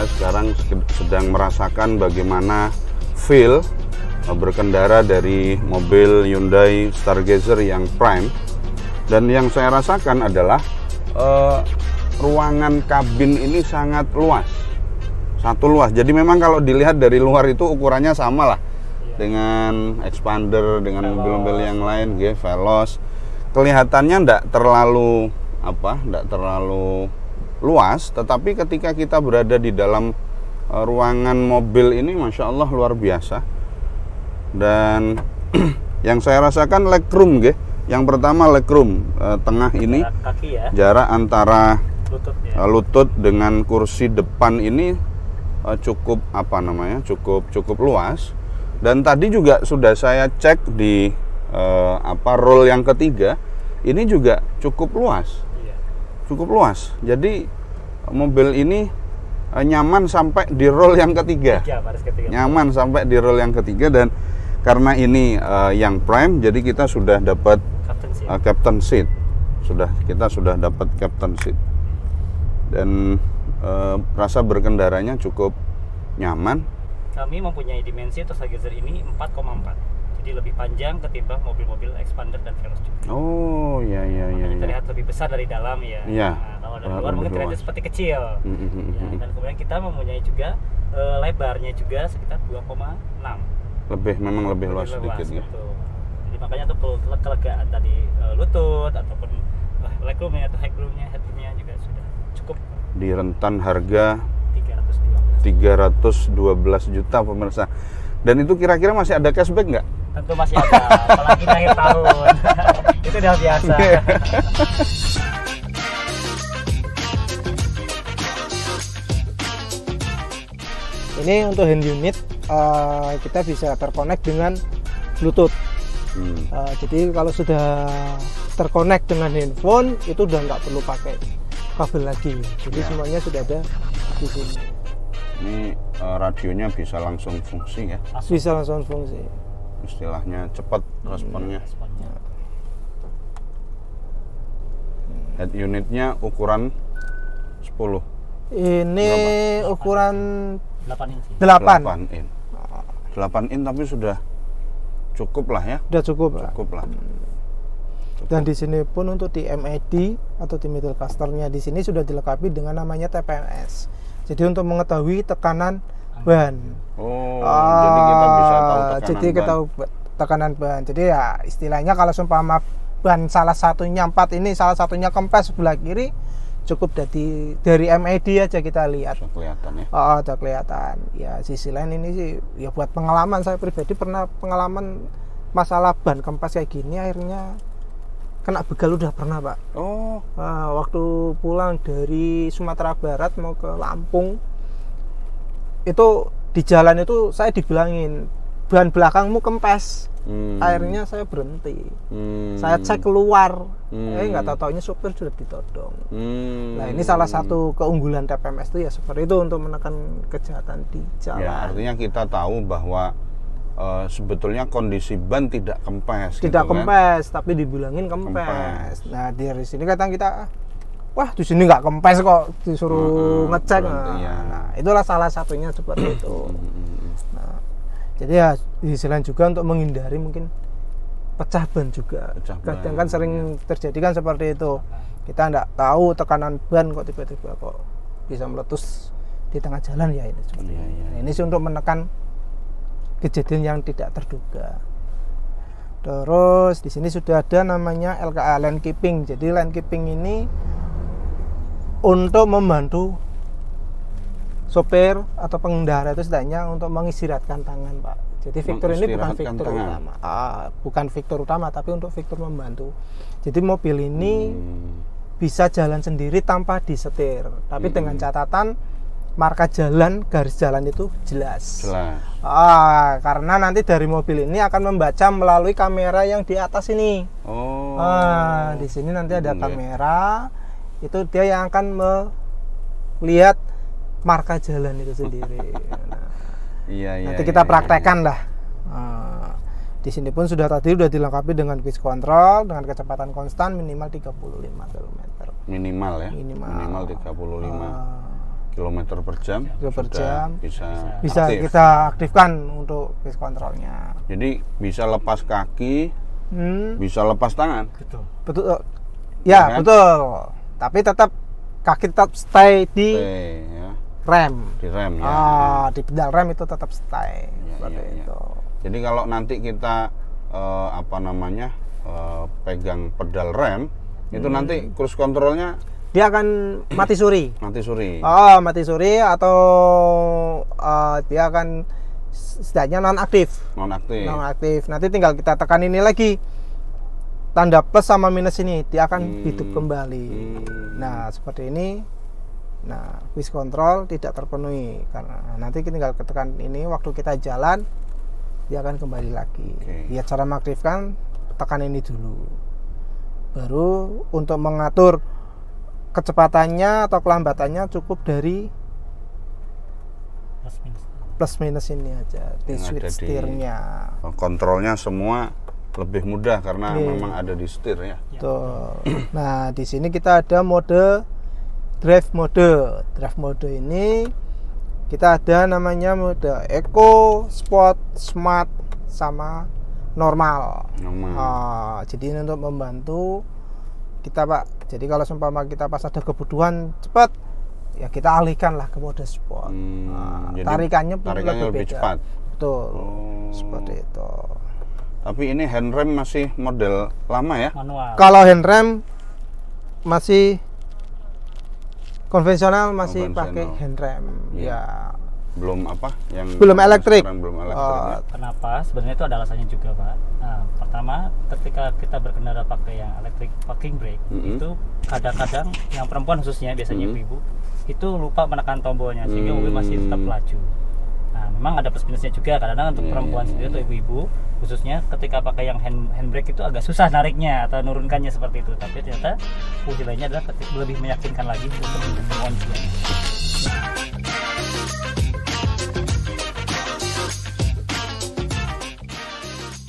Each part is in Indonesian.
Saya sekarang sedang merasakan bagaimana feel berkendara dari mobil Hyundai Stargazer yang Prime. Dan yang saya rasakan adalah ruangan kabin ini sangat luas, satu luas. Jadi memang kalau dilihat dari luar itu ukurannya sama lah dengan Expander, dengan mobil-mobil yang lain, Veloz. Kelihatannya tidak terlalu luas, tetapi ketika kita berada di dalam ruangan mobil ini, masya Allah luar biasa. Dan yang saya rasakan legroom, yang pertama legroom tengah ini, kaki ya, jarak antara lutut dengan kursi depan ini cukup cukup luas. Dan tadi juga sudah saya cek di roll yang ketiga, ini juga cukup luas. Jadi mobil ini nyaman sampai di roll yang ketiga. Nyaman sampai di roll yang ketiga. Dan karena ini yang Prime, jadi kita sudah dapat captain seat. Kita sudah dapat captain seat. Dan rasa berkendaranya cukup nyaman. Kami mempunyai dimensi untuk Stargazer ini 4,4. Jadi lebih panjang ketimbang mobil-mobil Expander dan Veloz juga. Oh, iya. Terlihat lebih besar dari dalam ya. Iya. Nah, kalau dari luar mungkin terlihat seperti kecil. Ya, dan kemudian kita mempunyai juga lebarnya juga sekitar 2,6. Memang lebih luas sedikit ya. Jadi makanya untuk kelegaan tadi lutut ataupun legroomnya atau headroomnya juga sudah cukup. Di rentan harga 312 juta pemirsa. Dan itu kira-kira masih ada cashback nggak? Tentu masih ada, apalagi di akhir tahun. Itu udah biasa. Ini untuk hand unit kita bisa terkonek dengan Bluetooth. Jadi kalau sudah terkonek dengan handphone itu udah nggak perlu pakai kabel lagi. Jadi semuanya sudah ada di sini. Ini radionya bisa langsung fungsi ya? Bisa langsung fungsi. Istilahnya cepat responnya. Head unitnya ukuran 10. Ini berapa? Ukuran 8 inch. 8 in tapi sudah cukup lah ya? Sudah cukup lah. Dan di sini pun untuk di MID atau di middle clusternya di sini sudah dilengkapi dengan namanya TPMS. Jadi untuk mengetahui tekanan ban. Jadi kita bisa tahu tekanan ban. Jadi ya istilahnya kalau seumpama ban salah satunya 4 ini, salah satunya kempes sebelah kiri, cukup dari MID aja kita lihat. Sudah kelihatan ya. Udah kelihatan. Ya sisi lain ini sih ya buat pengalaman, saya pribadi pernah pengalaman masalah ban kempes kayak gini, akhirnya kena begal udah pernah, Pak. Waktu pulang dari Sumatera Barat mau ke Lampung, itu di jalan itu saya dibilangin ban belakangmu kempes. Akhirnya saya berhenti. Saya cek keluar, nggak tahu-taunya sopir sudah ditodong. Nah ini salah satu keunggulan TPMS itu ya seperti itu untuk menekan kejahatan di jalan. Ya, artinya kita tahu bahwa sebetulnya kondisi ban tidak kempes. Kempes, tapi dibilangin kempes. Nah dari sini kadang kita, wah di sini nggak kempes kok, disuruh ngecek. Nah itulah salah satunya seperti itu. Nah, jadi ya di selain juga untuk menghindari mungkin pecah ban juga. Kadang kan sering terjadi kan seperti itu. Kita nggak tahu tekanan ban kok tiba-tiba kok bisa meletus di tengah jalan ya ini seperti ini. Nah, ini sih untuk menekan kejadian yang tidak terduga. Terus di sini sudah ada namanya LKA, lane keeping. Jadi lane keeping ini untuk membantu sopir atau pengendara itu setidaknya untuk mengistirahatkan tangan, Pak. Jadi fitur ini bukan fitur utama. Bukan fitur utama, tapi untuk fitur membantu. Jadi mobil ini bisa jalan sendiri tanpa disetir, tapi dengan catatan marka jalan, garis jalan itu jelas. Karena nanti dari mobil ini akan membaca melalui kamera yang di atas ini. Di sini nanti ada kamera, itu dia yang akan melihat marka jalan itu sendiri. Nanti kita praktekkan lah. Di sini pun sudah dilengkapi dengan cruise control dengan kecepatan konstan minimal 35 km. Minimal ya. Minimal 35 kilometer per jam, per sudah jam. bisa aktif. Kita aktifkan untuk cruise controlnya. Jadi bisa lepas kaki, bisa lepas tangan. Betul. Ya, kan? betul. Tapi tetap kaki tetap stay di Ya. rem. Di rem ya. Di pedal rem itu tetap stay. Seperti itu. Jadi kalau nanti kita pegang pedal rem, itu nanti cruise controlnya Dia akan mati suri. mati suri. Mati suri atau dia akan setidaknya nonaktif. Nonaktif. Nanti tinggal kita tekan ini lagi. Tanda plus sama minus ini dia akan hidup kembali. Nah, seperti ini. Nah, cruise control tidak terpenuhi karena nanti tinggal tekan ini waktu kita jalan dia akan kembali lagi. Ya, cara mengaktifkan tekan ini dulu. Baru untuk mengatur kecepatannya atau kelambatannya cukup dari plus minus ini aja di switch setirnya. Kontrolnya semua lebih mudah karena memang ada di setir ya. Tuh. Nah, di sini kita ada mode drive mode. Drive mode ini kita ada namanya mode Eco, Sport, Smart sama normal. Jadi ini untuk membantu kita, Pak. Jadi kalau seumpama kita pas ada kebutuhan cepat, ya kita alihkan lah ke mode sport. Tarikannya pun lebih cepat. Betul. Seperti itu. Tapi ini handrem masih model lama ya? Manual. Kalau handrem masih konvensional, masih pakai handrem. Ya. Belum belum elektrik. Belum elektrik. Kenapa? Sebenarnya itu ada alasannya juga, Pak. Nah, pertama, ketika kita berkendara pakai yang electric parking brake, itu kadang-kadang yang perempuan khususnya, biasanya ibu-ibu, itu lupa menekan tombolnya sehingga mobil masih tetap laju. Nah, memang ada plus minusnya juga. Kadang-kadang untuk perempuan sendiri atau ibu-ibu, khususnya ketika pakai yang handbrake itu agak susah nariknya atau nurunkannya seperti itu. Tapi ternyata fungsi lainnya adalah lebih meyakinkan lagi untuk menguncinya.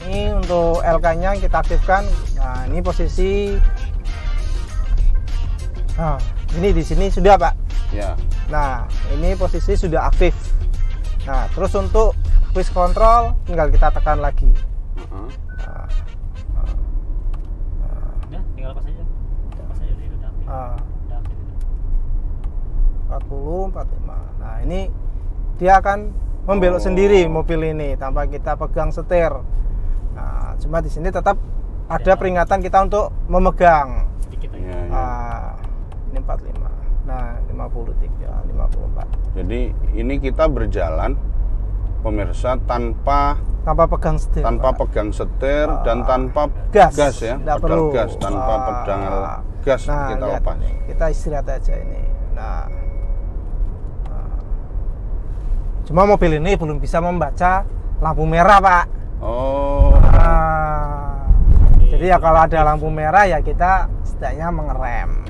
Ini untuk LK-nya kita aktifkan. Nah, ini posisi. Nah, ini di sini sudah, Pak. Ya. Nah, ini posisi sudah aktif. Nah, terus untuk cruise control tinggal kita tekan lagi. Ya, tinggal lepas aja. Lepas aja udah aktif. Udah aktif. 40, 45. Nah, ini dia akan membelok sendiri mobil ini tanpa kita pegang setir. Nah, cuma di sini tetap ada peringatan kita untuk memegang. Sedikit aja. Ini 45. Nah, 53, 54. Jadi ini kita berjalan, pemirsa, tanpa pegang setir. Pegang setir dan tanpa gas ya, pedal perlu. Gas, tanpa pedal gas kita lepas. Nih, kita istirahat aja ini. Nah, cuma mobil ini belum bisa membaca lampu merah, Pak. Jadi ya kalau ada lampu merah ya kita setidaknya mengerem.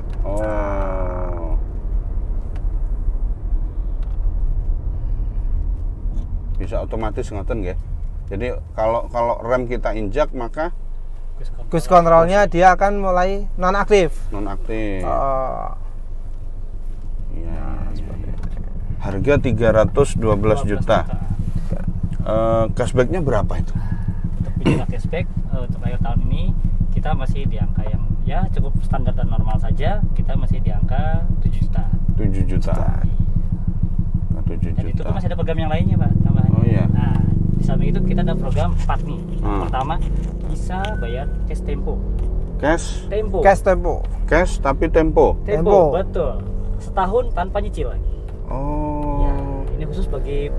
Bisa otomatis ngoten nggih. Jadi kalau rem kita injak maka cruise controlnya dia akan mulai nonaktif. Seperti itu. Harga 312 juta. Cashbacknya berapa itu? Untuk bicara cashback untuk akhir tahun ini kita masih di angka yang ya cukup standar dan normal saja. Kita masih di angka 7 juta. 7 juta. 7 juta. Dan itu tuh masih ada program yang lainnya, Pak, tambahannya. Nah, di samping itu kita ada program 4 nih. Pertama, bisa bayar cash tempo. Cash Tempo. Cash tapi tempo. Betul. Setahun tanpa nyicil lagi. Ya, ini khusus bagi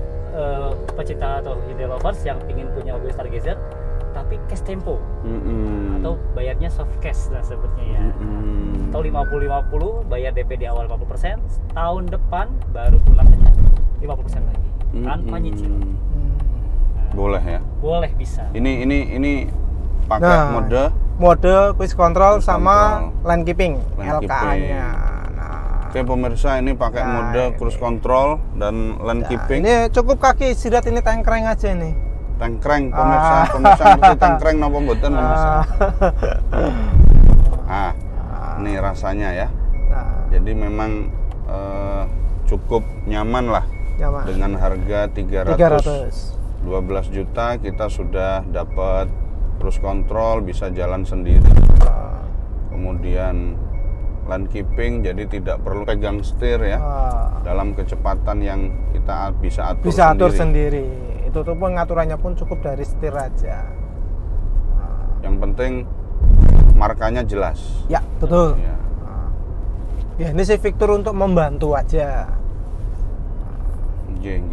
pecinta atau Hyundai lovers yang ingin punya mobil Stargazer tapi cash tempo. Atau bayarnya soft cash lah sebutnya ya. Atau 50-50 bayar DP di awal 50%, tahun depan baru lunasnya 50% lagi tanpa nyicil. Boleh ya? Boleh, bisa. Ini pakai mode cruise control sama lane keeping LKA-nya. Oke pemirsa, ini pakai mode cruise control dan lane keeping. Ini cukup kaki istirahat, ini tengkreng aja ini. Tengkreng pemirsa mesti tengkreng napa mboten pemirsa. Ini rasanya ya. Jadi memang cukup nyaman lah. Nyaman. Dengan harga 300. 12 juta kita sudah dapat cruise control, bisa jalan sendiri. Kemudian lane keeping, jadi tidak perlu pegang setir ya. Dalam kecepatan yang kita bisa atur sendiri. Itu tuh pengaturannya pun cukup dari setir aja. Yang penting markanya jelas. Ya, betul. Ya. Ya, ini sih fitur untuk membantu aja. Geng.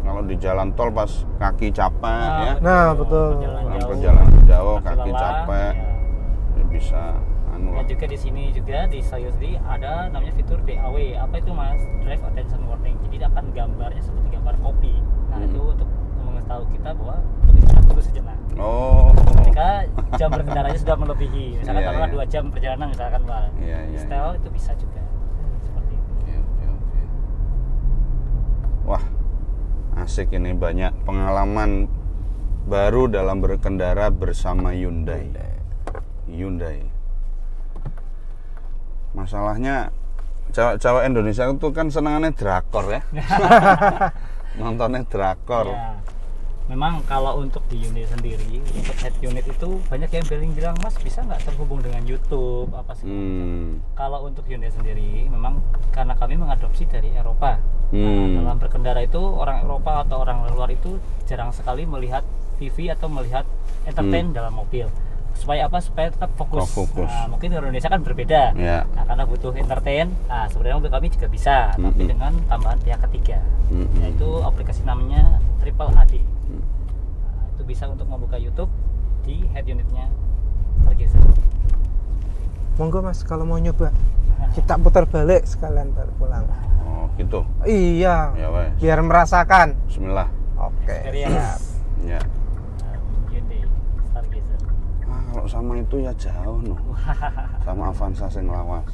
Kalau di jalan tol pas kaki capek ya. Nah, betul. Perjalanan jauh kaki lelah, capek. Ya bisa anu lah. Dan juga di sini juga di Sayuri ada namanya fitur DAW. Apa itu Mas? Drive Attention Warning. Jadi akan gambarnya seperti gambar kopi. Nah, itu untuk mengetahui kita bahwa lebih cepat dulu sejenak. Oh. Ketika jam berkendaranya sudah melebihi, misalkan Iya, taruhlah iya. 2 jam perjalanan misalkan Pak. Iya. Setel itu bisa juga. Seperti itu. Oke. Wah, asik ini, banyak pengalaman baru dalam berkendara bersama Hyundai. Masalahnya cewek Indonesia itu kan senangannya drakor ya. Nontonnya drakor. Ya. Memang kalau untuk di unit sendiri, untuk head unit itu banyak yang bilang, Mas bisa nggak terhubung dengan YouTube apa sih? Kalau untuk unit sendiri, memang karena kami mengadopsi dari Eropa. Nah, dalam berkendara itu orang Eropa atau orang luar itu jarang sekali melihat TV atau melihat entertain dalam mobil. Supaya apa? Supaya tetap fokus. Nah, mungkin di Indonesia kan berbeda. Ya. Nah, karena butuh entertain, nah sebenarnya mobil kami juga bisa, tapi dengan tambahan pihak ketiga, yaitu aplikasi namanya Triple AD. Nah, itu bisa untuk membuka YouTube di head unitnya Stargazer. Monggo Mas, kalau mau nyoba kita putar balik sekalian baru pulang. Oh gitu. Iya. Ya wes. Biar merasakan. Bismillah. Oke. Experience. Ya. Hyundai Stargazer. Kalau sama itu ya jauh no. Sama Avanza sing lawas.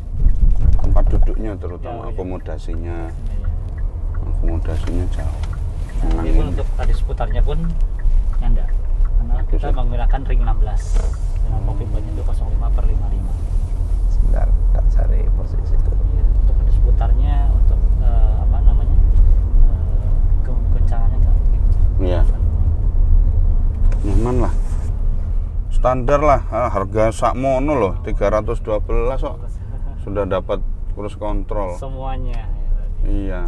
Tempat duduknya terutama akomodasinya. Akomodasinya jauh. Nah, ini pun untuk tadi seputarnya pun nyanda. Karena kita menggunakan ring 16 dengan kokpit banyak 205/55. Sebentar, tak cari posisi itu. Ya, untuk tadi seputarnya untuk apa namanya? Goncangannya enggak begitu. Iya. Nyaman lah. Standar lah, harga sakmono loh, 312 kok. Sudah dapat cruise control. Semuanya ya, Iya.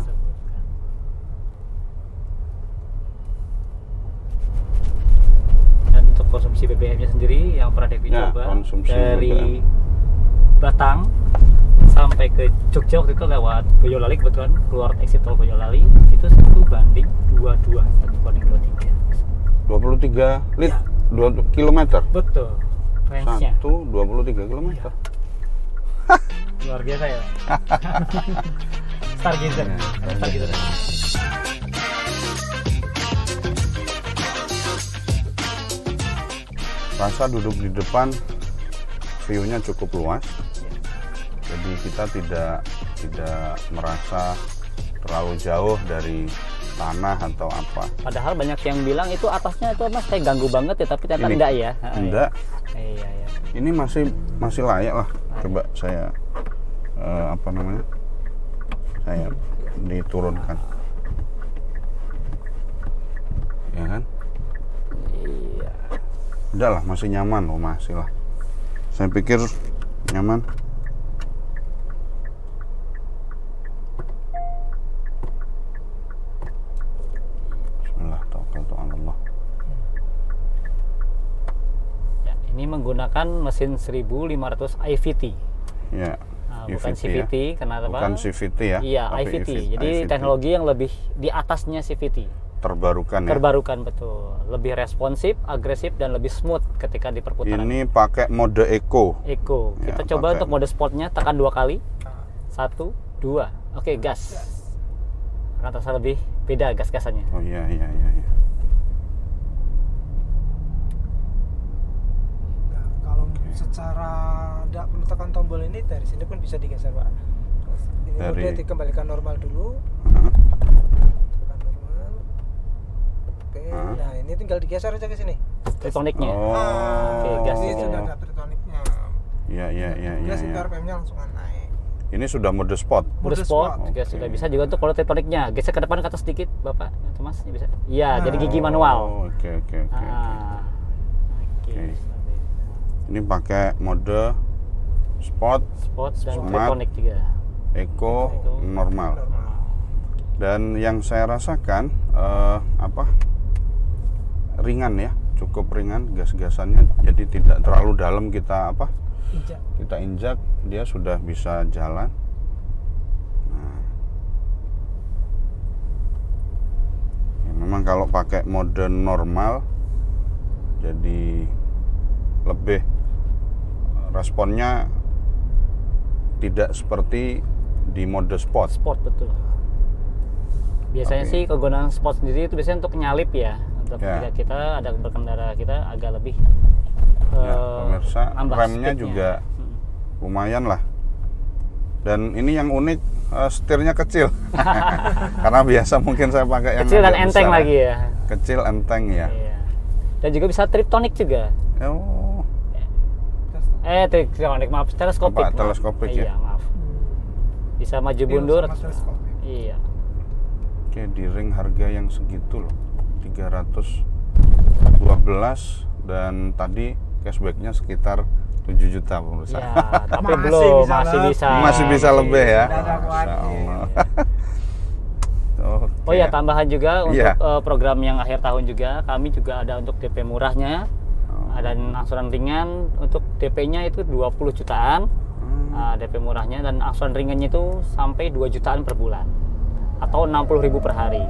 Dan untuk konsumsi BBM-nya sendiri yang pernah Devi Ya, coba konsumsi dari BBM. Batang sampai ke Jogja waktu itu lewat Boyolali, kebetulan keluar exit tol Boyolali itu 1:22, 1:23. 23 lit, 2 kilometer. Betul, range-nya 23 kilometer. luar biasa ya. Stargazer, Stargazer. Rasa duduk di depan, view-nya cukup luas. Jadi kita tidak merasa terlalu jauh dari tanah atau apa. Padahal banyak yang bilang itu atasnya itu Mas kayak ganggu banget ya, tapi ternyata enggak ya. Enggak. Iya. Ini masih layak lah. Coba saya apa namanya? Saya diturunkan. Ya kan? Iya. Udah lah, masih nyaman loh, masih lah. Saya pikir nyaman. Bismillah, tawakkaltu 'ala Allah. Ya, ini menggunakan mesin 1500 IVT. Ya. Nah, bukan EVT CVT, ya. kenapa? Bukan CVT ya. Iya, tapi IVT. EVT. Jadi teknologi yang lebih di atasnya CVT. Terbarukan ya. Terbarukan betul. Lebih responsif, agresif dan lebih smooth ketika di perputaran. Ini pakai mode eco. Eco. Ya, Kita coba pakai. untuk mode sportnya, tekan 2 kali. 1, 2. Oke, gas. Akan terasa lebih beda gas-gasannya. Oh iya. Nah, kalau secara tidak perlu tekan tombol ini, dari sini pun bisa digeser Pak. Terus ini udah dikembalikan normal dulu. Tekan normal. Oke. Nah ini tinggal digeser aja ke sini. Tritoniknya. Oh. Oke, gas ini juga. sudah ada tritoniknya. Iya. Gas RPM-nya langsung naik. Ini sudah mode sport. Mode Mode sport sport. juga Oke. sudah bisa, juga untuk kalau tektoniknya. Geser ke depan ke atas sedikit, Bapak atau Mas, ini bisa. Iya, jadi gigi Oh, manual. Oke. Ah, Oke. Oke. Ini pakai mode sport, Sport dan Smart. tektonik juga. eco, normal. Dan yang saya rasakan ringan ya, cukup ringan gas-gasannya, jadi tidak terlalu dalam kita Injak. kita injak, dia sudah bisa jalan. Nah, ya, memang kalau pakai mode normal jadi lebih responnya tidak seperti di mode sport. Sport, betul. Biasanya Oke. sih kegunaan sport sendiri itu biasanya untuk nyalip ya. Untuk Ya. ketika kita ada berkendara kita agak lebih Ya, pemirsa, nambah remnya speednya. juga lumayan lah. Dan ini yang unik, setirnya kecil. Karena biasa mungkin saya pakai yang Kecil dan agak enteng besar lagi ya. Kecil, enteng ya. Iya. Dan juga bisa triptonic juga. Oh, Triptonic, maaf, teleskopik. Apa? maaf. Teleskopik ya? Iya, maaf. Bisa maju mundur. Iya. oke, di ring harga yang segitu loh, 312, dan tadi cashbacknya sekitar 7 juta pemirsa. Ya, tapi Masih belum, bisa masih lebih. bisa. Masih bisa lebih ya. Tidak ada Masya khawatir. Allah. Oke. Oh ya, tambahan juga untuk Iya. program yang akhir tahun juga, kami juga ada untuk DP murahnya. Oh. Ada angsuran ringan, untuk DP-nya itu 20 jutaan. DP murahnya, dan angsuran ringannya itu sampai 2 jutaan per bulan atau 60.000 per hari.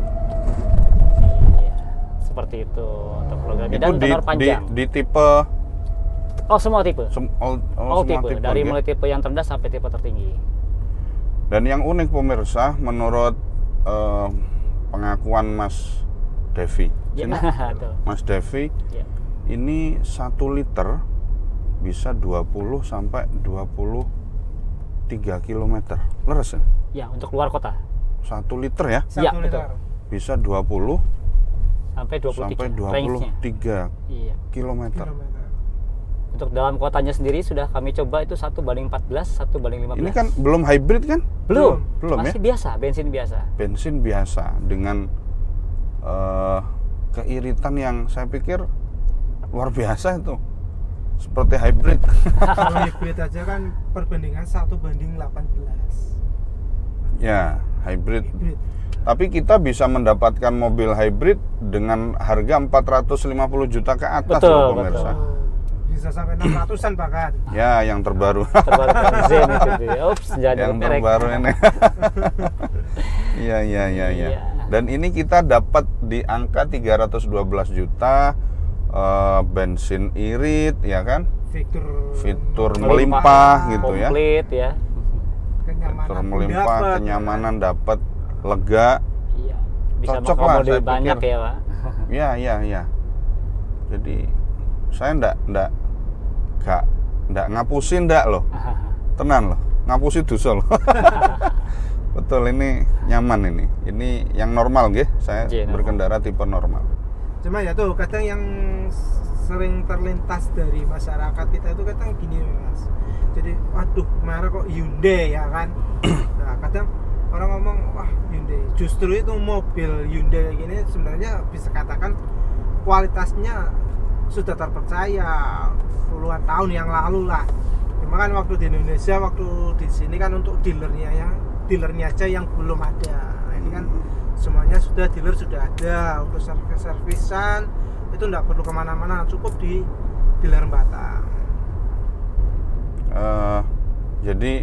Iya, seperti itu untuk programnya. Itu Dan di, tenor panjang. di tipe Oh, semua tipe. all All semua tipe, dari ya? mulai tipe yang terendah sampai tipe tertinggi. Dan yang unik pemirsa, menurut pengakuan Mas Devi, Ya, Sini, tuh. Mas Devi, Ya. ini 1 liter bisa 20 sampai 23 km. Leres ya? Ya, untuk luar kota 1 liter ya, Iya, 1 betul. liter. bisa 20 sampai 23 sampai range-nya. 23 Iya. km. Kilometer. Untuk dalam kotanya sendiri sudah kami coba itu 1:14, 1:15. Ini kan belum hybrid kan? belum, belum ya? masih biasa, bensin biasa. Bensin biasa dengan keiritan yang saya pikir luar biasa itu, seperti hybrid. Kalau hybrid aja kan perbandingan 1:18. Ya, hybrid. Hybrid. Tapi kita bisa mendapatkan mobil hybrid dengan harga 450 juta ke atas Betul, loh pemirsa. betul. Bisa sampai 600-an bahkan. Ya, yang terbaru. Terbaru Zen itu. Ups, jadi Yang merek. terbaru ini. Iya. Iya. Dan ini kita dapat di angka 312 juta, bensin irit, ya kan? Fitur melimpah gitu ya. Komplit ya. Kenyamanan Fitur pun melimpah, dapat. kenyamanan dapat, lega. Iya. Bisa Cocok lah, mengakomodir saya banyak pikir. ya, Pak. Ya. Jadi saya ndak ngapusin loh. Tenan loh, ngapusi dosa loh. Betul, ini nyaman ini. Ini yang normal nggih. Saya Iya, normal. berkendara tipe normal. Cuma ya tuh kadang yang sering terlintas dari masyarakat kita itu kadang gini Mas. Jadi waduh kemarin kok Hyundai ya kan. Nah kadang orang ngomong wah Hyundai. Justru itu mobil Hyundai kayak gini sebenarnya bisa katakan kualitasnya sudah terpercaya puluhan tahun yang lalu lah. Cuma kan waktu di Indonesia, waktu di sini kan untuk dealernya aja yang belum ada. Nah, ini kan semuanya sudah dealer sudah ada. Untuk servisan itu nggak perlu kemana-mana, cukup di dealer Batam. Jadi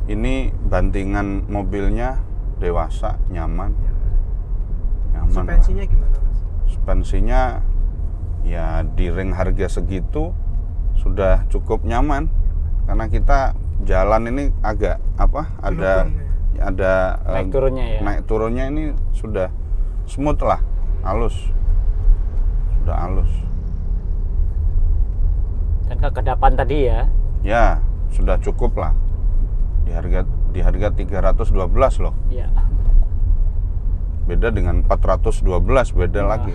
ini bantingan mobilnya dewasa, nyaman. Suspensinya gimana Mas? Suspensinya ya di ring harga segitu sudah cukup nyaman, karena kita jalan ini agak ada Naik turunnya ya. naik turunnya ini sudah smooth lah, halus, sudah halus. Dan kekedapan tadi ya. Ya sudah cukup lah, di harga 312 loh, Iya. beda dengan 412, beda lagi.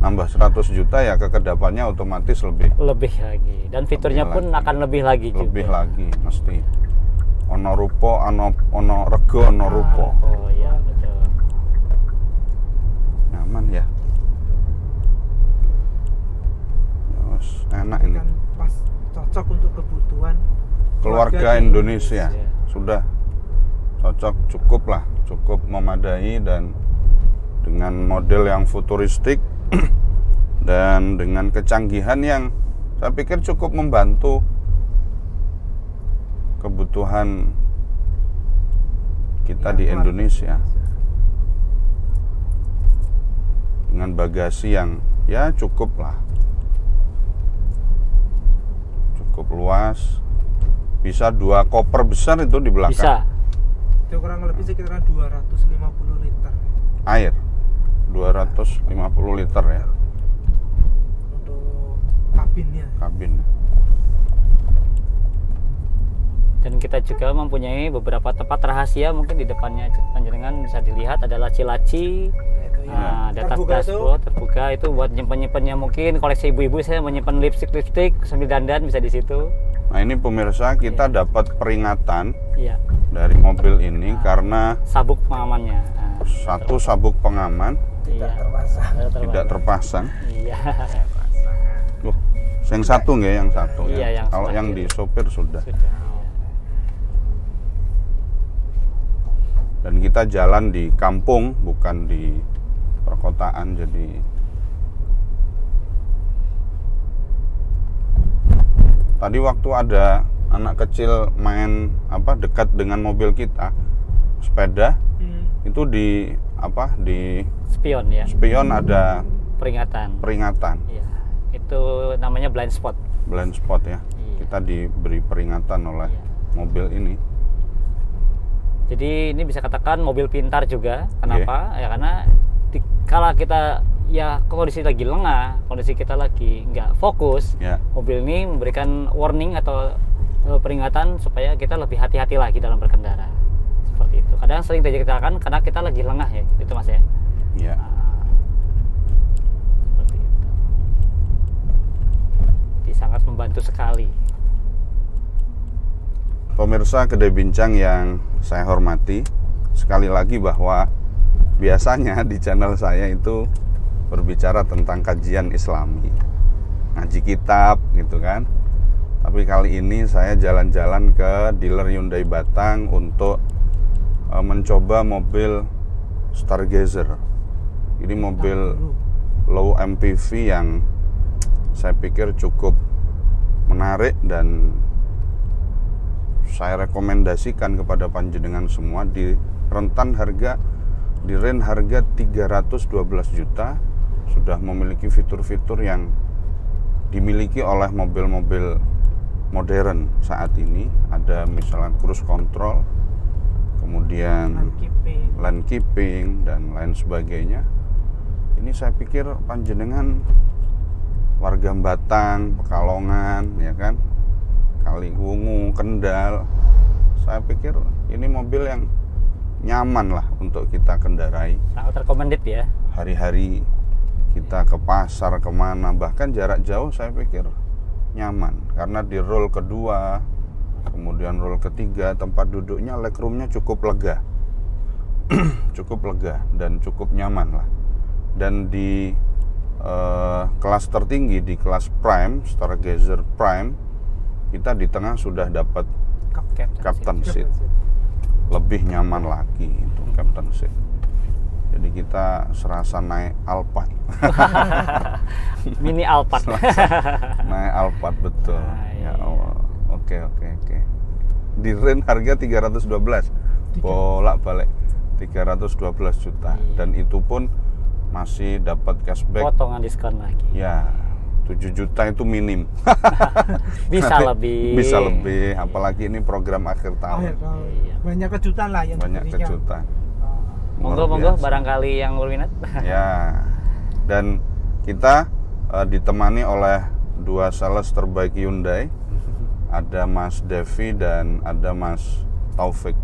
Nambah 100 juta ya, kekedapannya otomatis lebih Lebih lagi. Dan fiturnya Lebih pun lagi. akan lebih lagi juga. lagi mesti. ono rupo, ono rego, ono rupo. Oh iya betul. Nyaman ya. Yos, enak ini. Kan pas cocok untuk kebutuhan Keluarga di Indonesia. Indonesia. Sudah cocok, cukup lah, cukup memadai, dan dengan model yang futuristik dan dengan kecanggihan yang saya pikir cukup membantu kebutuhan kita di Indonesia, dengan bagasi yang ya cukup lah, cukup luas, bisa 2 koper besar itu di belakang. Bisa. itu kurang lebih sekitaran 250 liter Air 250 liter ya untuk kabinnya. kabin. Dan kita juga mempunyai beberapa tempat rahasia, mungkin di depannya panjenengan bisa dilihat ada laci-laci, Itu data terbuka dashboard terbuka, itu buat nyimpen-nyimpennya, mungkin koleksi ibu-ibu saya menyimpan lipstick sambil dandan bisa di situ. Nah ini pemirsa, kita dapat peringatan Iya. dari mobil ini karena Sabuk pengamannya. satu sabuk pengaman Iya. tidak terpasang. Iya. Loh, yang satu nggak, yang satu Iya, ya. yang Kalau terakhir. yang di sopir sudah. Sudah. Dan kita jalan di kampung, bukan di perkotaan, jadi tadi waktu ada anak kecil main dekat dengan mobil kita, sepeda, itu di Spion ya. spion ada Peringatan. peringatan, Iya. Itu namanya blind spot. blind spot ya. Iya. Kita diberi peringatan oleh Iya. mobil ini. Jadi ini bisa katakan mobil pintar juga. Kenapa? Ya karena kala kita ya kondisi lagi lengah, kondisi kita lagi nggak fokus, Ya. mobil ini memberikan warning atau peringatan supaya kita lebih hati-hati lagi dalam berkendara. Seperti itu. Kadang sering terjadi kecelakaan karena kita lagi lengah ya, itu Mas ya. Ya. Nah, seperti itu. Jadi sangat membantu sekali. Pemirsa Kedai Bincang yang saya hormati, sekali lagi bahwa biasanya di channel saya itu berbicara tentang kajian Islami, ngaji kitab gitu kan. Tapi kali ini saya jalan-jalan ke dealer Hyundai Batang untuk mencoba mobil Stargazer. Ini mobil low MPV yang saya pikir cukup menarik dan saya rekomendasikan kepada panjenengan semua di range harga 312 juta, sudah memiliki fitur-fitur yang dimiliki oleh mobil-mobil modern saat ini. Ada misalnya cruise control, kemudian lane keeping dan lain sebagainya. Ini saya pikir panjenengan warga Batang, Pekalongan ya kan, Kaliwungu, Kendal, saya pikir ini mobil yang nyaman lah untuk kita kendarai. Sangat recommended ya. Hari-hari kita ke pasar, kemana, bahkan jarak jauh saya pikir nyaman. Karena di roll kedua, kemudian roll ketiga, tempat duduknya, legroomnya cukup lega. Cukup lega dan cukup nyaman lah. Dan di kelas tertinggi, di kelas Prime, Stargazer Prime, kita di tengah sudah dapat captain seat, lebih nyaman lagi itu captain seat. Jadi kita serasa naik Alphard. Mini Alphard. Naik Alphard betul. Iya. Ya Allah. Oke. Di range harga 312. Bolak-balik 312 juta. Iya. Dan itu pun masih dapat cashback. Potongan diskon lagi. Ya, 7 juta itu minim. Bisa Nanti lebih. Bisa lebih, apalagi ini program akhir tahun. Iya. Banyak kejutan lah yang Banyak diberikan. kejutan. Monggo Luar biasa. barangkali yang berminat. Ya. Dan kita ditemani oleh 2 sales terbaik Hyundai. Ada Mas Devi dan ada Mas Taufik.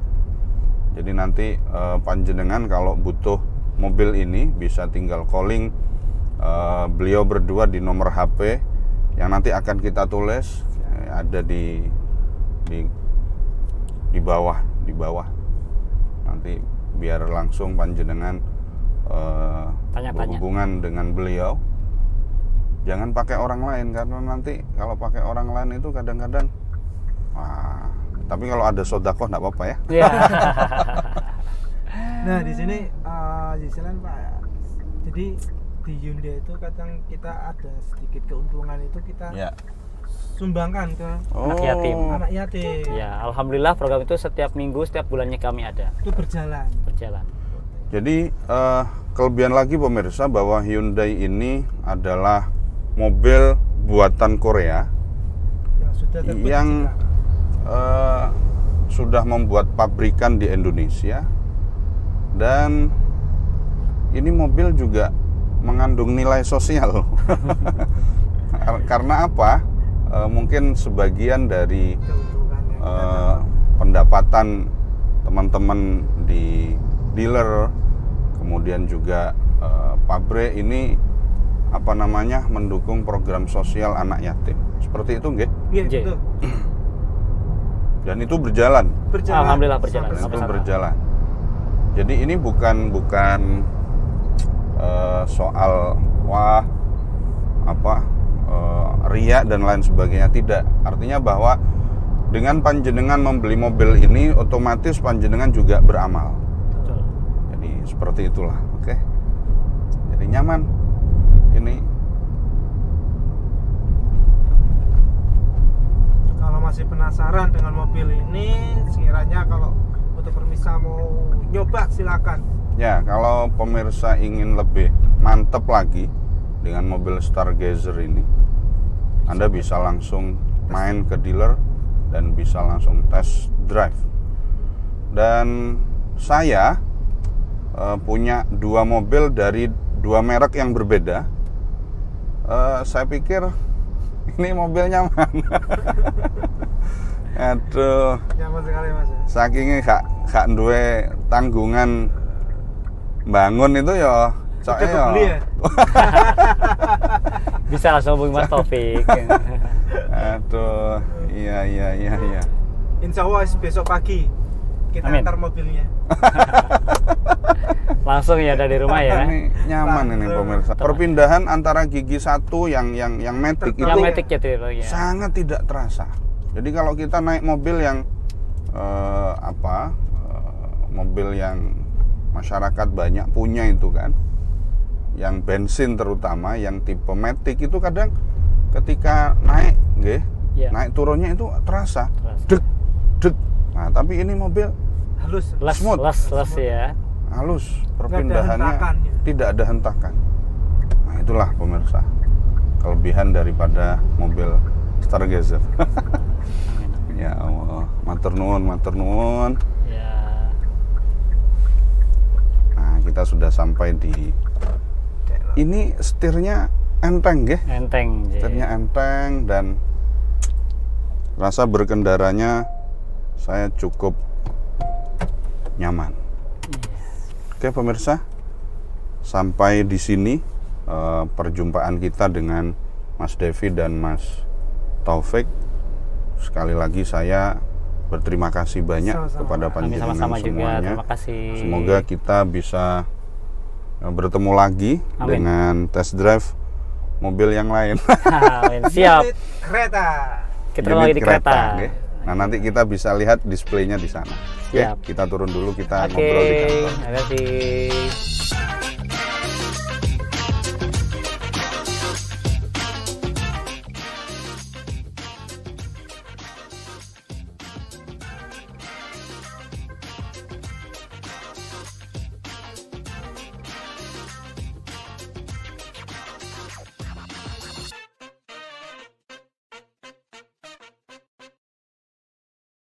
Jadi nanti panjenengan kalau butuh mobil ini bisa tinggal calling beliau berdua di nomor HP yang nanti akan kita tulis, ada di di bawah nanti biar langsung panjenengan Tanya-tanya. berhubungan dengan beliau. Jangan pakai orang lain, karena nanti kalau pakai orang lain itu kadang-kadang tapi kalau ada sodakoh nggak apa-apa ya. Iya. Nah di sini Zislan Pak, jadi di Hyundai itu kadang kita ada sedikit keuntungan itu kita Ya. sumbangkan ke Anak yatim. anak yatim. Ya, alhamdulillah program itu setiap minggu, setiap bulannya kami ada Itu berjalan. Jadi kelebihan lagi pemirsa bahwa Hyundai ini adalah mobil buatan Korea Yang sudah terbit yang juga. sudah membuat pabrikan di Indonesia, dan ini mobil juga mengandung nilai sosial. Karena apa? Mungkin sebagian dari Keuntungan yang kita dapat. pendapatan teman-teman di dealer, kemudian juga pabrik ini mendukung program sosial anak yatim. Seperti itu nggih? Iya, J. betul. Dan itu berjalan. Alhamdulillah berjalan. Dan itu Sama-sama. berjalan. Jadi ini bukan soal riya dan lain sebagainya, tidak. Artinya bahwa dengan panjenengan membeli mobil ini otomatis panjenengan juga beramal. Betul. Jadi seperti itulah, oke. Jadi nyaman ini. Kalau masih penasaran dengan mobil ini, sekiranya kalau untuk pemirsa mau nyoba silakan. Ya, kalau pemirsa ingin lebih mantep lagi dengan mobil Stargazer ini, Anda bisa langsung main ke dealer dan bisa langsung test drive. Dan saya punya dua mobil dari dua merek yang berbeda. Saya pikir ini mobil nyaman. Aduh, Nyaman sekali Mas. sakingnya gak duwe tanggungan bangun itu ya Sudah kebeli ya? Bisa langsung hubungi Mas Taufik. Aduh, iya. Insya Allah besok pagi kita Amin. antar mobilnya. Langsung ya dari rumah ya. Ini nyaman ini pemirsa. Perpindahan antara gigi satu yang matic itu Yang metik ya tuh ya. sangat tidak terasa. Jadi kalau kita naik mobil yang mobil yang masyarakat banyak punya itu kan, yang bensin terutama, yang tipe matic itu kadang ketika naik, Ya. naik turunnya itu terasa, Terasa. deg. Nah, tapi ini mobil Halus. smooth. Les ya. halus, hentakannya. perpindahannya tidak ada hentakan. Nah, itulah pemirsa kelebihan daripada mobil Stargazer. Ya Allah, matur nuwun. Ya. Nah, kita sudah sampai di ini, setirnya enteng nggih. Enteng. J. Setirnya enteng dan rasa berkendaranya saya cukup nyaman. Oke pemirsa, sampai di sini perjumpaan kita dengan Mas Devi dan Mas Taufik. Sekali lagi saya berterima kasih banyak Sama-sama. kepada Kami panjenengan sama-sama juga. semuanya. Terima kasih. Semoga kita bisa bertemu lagi Amin. dengan test drive mobil yang lain. Amin. Siap. Unit kereta. Kita lagi di kereta. nggih. Nah, nanti kita bisa lihat displaynya di sana. Oke, Siap. kita turun dulu, kita Oke. ngobrol di kantor. Terima kasih.